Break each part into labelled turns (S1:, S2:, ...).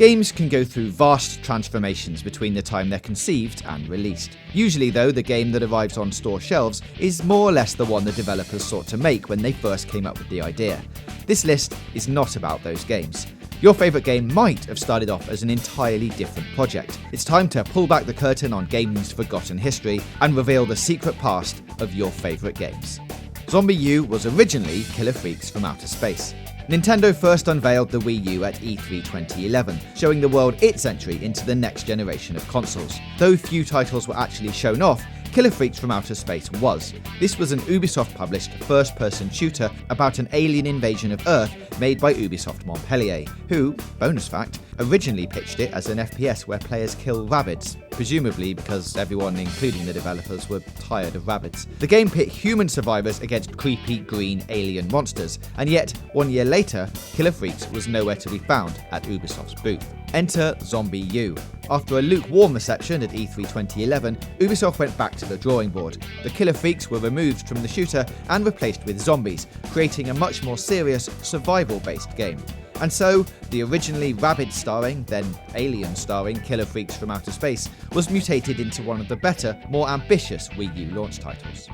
S1: Games can go through vast transformations between the time they're conceived and released. Usually though, the game that arrives on store shelves is more or less the one the developers sought to make when they first came up with the idea. This list is not about those games. Your favourite game might have started off as an entirely different project. It's time to pull back the curtain on gaming's forgotten history and reveal the secret past of your favourite games. Zombiu was originally Killer Freaks from Outer Space. Nintendo first unveiled the Wii U at E3 2011, showing the world its entry into the next generation of consoles. Though few titles were actually shown off, Killer Freaks from Outer Space was. This was an Ubisoft-published first-person shooter about an alien invasion of Earth made by Ubisoft Montpellier, who, bonus fact, originally pitched it as an FPS where players kill rabbits, presumably because everyone, including the developers, were tired of rabbits. The game pit human survivors against creepy green alien monsters, and yet, 1 year later, Killer Freaks was nowhere to be found at Ubisoft's booth. Enter Zombiu. After a lukewarm reception at E3 2011, Ubisoft went back to the drawing board. The Killer Freaks were removed from the shooter and replaced with zombies, creating a much more serious, survival-based game. And so, the originally rabbit-starring, then alien-starring Killer Freaks from Outer Space was mutated into one of the better, more ambitious Wii U launch titles.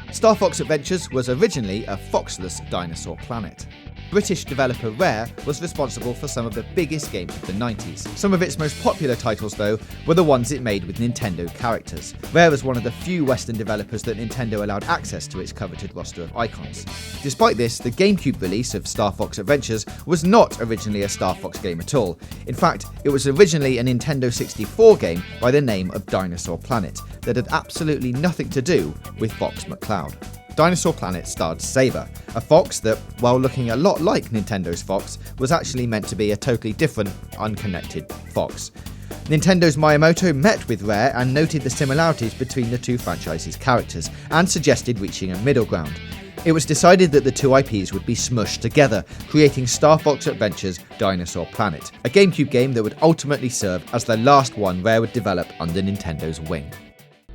S1: Starfox Adventures was originally a foxless dinosaur planet. British developer Rare was responsible for some of the biggest games of the 90s. Some of its most popular titles, though, were the ones it made with Nintendo characters. Rare was one of the few Western developers that Nintendo allowed access to its coveted roster of icons. Despite this, the GameCube release of Starfox Adventures was not originally a Star Fox game at all. In fact, it was originally a Nintendo 64 game by the name of Dinosaur Planet that had absolutely nothing to do with Fox McCloud. Dinosaur Planet starred Saber, a fox that, while looking a lot like Nintendo's Fox, was actually meant to be a totally different, unconnected fox. Nintendo's Miyamoto met with Rare and noted the similarities between the two franchises' characters, and suggested reaching a middle ground. It was decided that the two IPs would be smushed together, creating Star Fox Adventures Dinosaur Planet, a GameCube game that would ultimately serve as the last one Rare would develop under Nintendo's wing.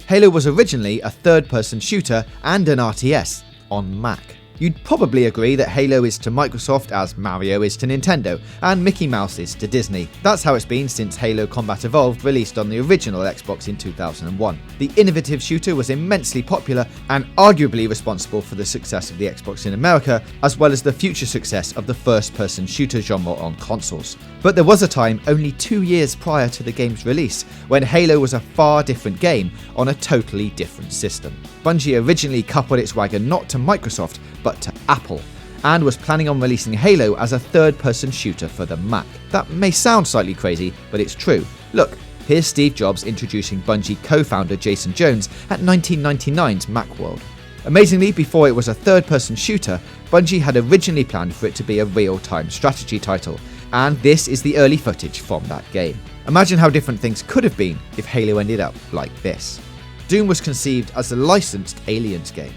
S1: Halo was originally a third-person shooter and an RTS on Mac. You'd probably agree that Halo is to Microsoft as Mario is to Nintendo, and Mickey Mouse is to Disney. That's how it's been since Halo Combat Evolved released on the original Xbox in 2001. The innovative shooter was immensely popular and arguably responsible for the success of the Xbox in America, as well as the future success of the first-person shooter genre on consoles. But there was a time only 2 years prior to the game's release when Halo was a far different game on a totally different system. Bungie originally coupled its wagon not to Microsoft, but to Apple, and was planning on releasing Halo as a third-person shooter for the Mac. That may sound slightly crazy, but it's true. Look, here's Steve Jobs introducing Bungie co-founder Jason Jones at 1999's Macworld. Amazingly, before it was a third-person shooter, Bungie had originally planned for it to be a real-time strategy title, and this is the early footage from that game. Imagine how different things could have been if Halo ended up like this. Doom was conceived as a licensed Aliens game.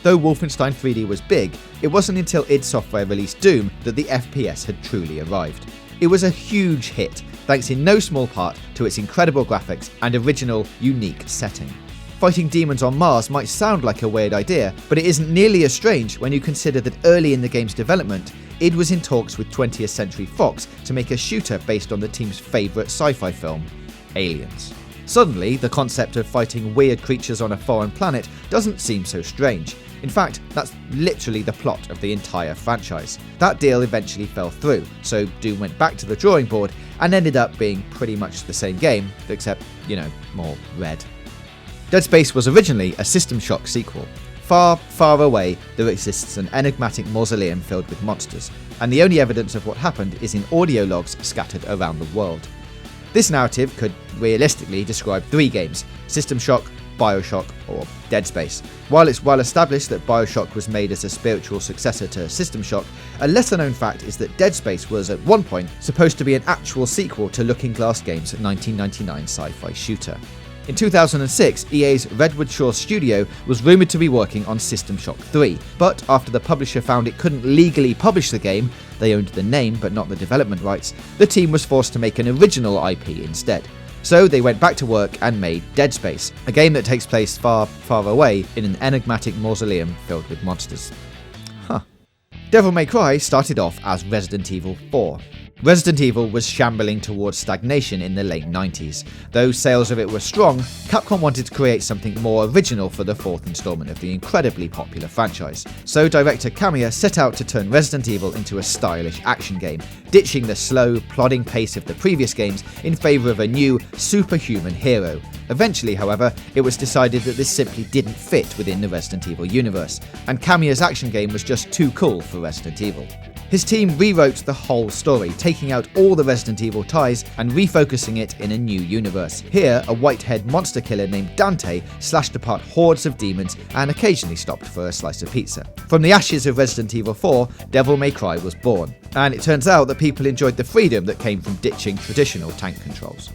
S1: Though Wolfenstein 3D was big, it wasn't until id Software released Doom that the FPS had truly arrived. It was a huge hit, thanks in no small part to its incredible graphics and original, unique setting. Fighting demons on Mars might sound like a weird idea, but it isn't nearly as strange when you consider that early in the game's development, id was in talks with 20th Century Fox to make a shooter based on the team's favourite sci-fi film, Aliens. Suddenly, the concept of fighting weird creatures on a foreign planet doesn't seem so strange. In fact, that's literally the plot of the entire franchise. That deal eventually fell through, so Doom went back to the drawing board and ended up being pretty much the same game, except, more red. Dead Space was originally a System Shock sequel. Far, far away, there exists an enigmatic mausoleum filled with monsters, and the only evidence of what happened is in audio logs scattered around the world. This narrative could realistically describe 3 games: System Shock, BioShock, or Dead Space. While it's well established that BioShock was made as a spiritual successor to System Shock, a lesser known fact is that Dead Space was at one point supposed to be an actual sequel to Looking Glass Games' 1999 sci-fi shooter. In 2006, EA's Redwood Shores studio was rumoured to be working on System Shock 3, but after the publisher found it couldn't legally publish the game, they owned the name but not the development rights, the team was forced to make an original IP instead. So they went back to work and made Dead Space, a game that takes place far, far away in an enigmatic mausoleum filled with monsters. Devil May Cry started off as Resident Evil 4. Resident Evil was shambling towards stagnation in the late 90s. Though sales of it were strong, Capcom wanted to create something more original for the fourth installment of the incredibly popular franchise. So director Kamiya set out to turn Resident Evil into a stylish action game, ditching the slow, plodding pace of the previous games in favour of a new, superhuman hero. Eventually, however, it was decided that this simply didn't fit within the Resident Evil universe, and Kamiya's action game was just too cool for Resident Evil. His team rewrote the whole story, taking out all the Resident Evil ties and refocusing it in a new universe. Here, a white-haired monster killer named Dante slashed apart hordes of demons and occasionally stopped for a slice of pizza. From the ashes of Resident Evil 4, Devil May Cry was born, and it turns out that people enjoyed the freedom that came from ditching traditional tank controls.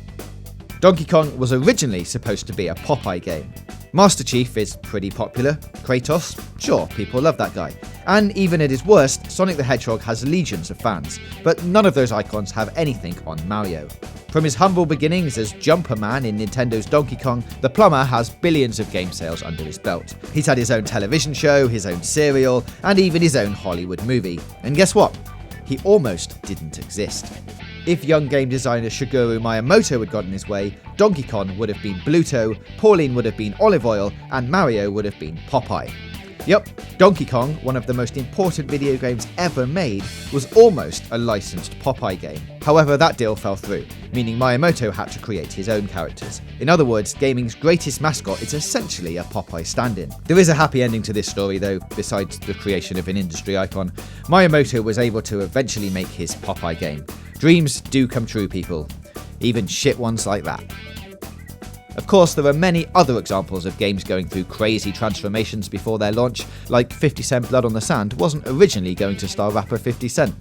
S1: Donkey Kong was originally supposed to be a Popeye game. Master Chief is pretty popular. Kratos? Sure, people love that guy. And even at his worst, Sonic the Hedgehog has legions of fans, but none of those icons have anything on Mario. From his humble beginnings as Jumper Man in Nintendo's Donkey Kong, the plumber has billions of game sales under his belt. He's had his own television show, his own cereal, and even his own Hollywood movie. And guess what? He almost didn't exist. If young game designer Shigeru Miyamoto had gotten his way, Donkey Kong would have been Bluto, Pauline would have been Olive Oil, and Mario would have been Popeye. Yup, Donkey Kong, one of the most important video games ever made, was almost a licensed Popeye game. However, that deal fell through, meaning Miyamoto had to create his own characters. In other words, gaming's greatest mascot is essentially a Popeye stand-in. There is a happy ending to this story though, besides the creation of an industry icon. Miyamoto was able to eventually make his Popeye game. Dreams do come true, people. Even shit ones like that. Of course, there are many other examples of games going through crazy transformations before their launch, like 50 Cent Blood on the Sand wasn't originally going to star rapper 50 Cent.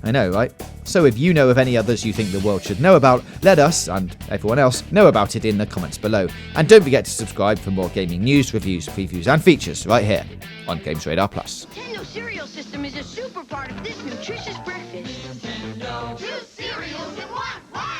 S1: I know, right? So if you know of any others you think the world should know about, let us, and everyone else, know about it in the comments below. And don't forget to subscribe for more gaming news, reviews, previews and features right here on Games Radar Plus.
S2: Nintendo cereal system is a super part of this nutritious breakfast. Nintendo. 2 cereals in 1.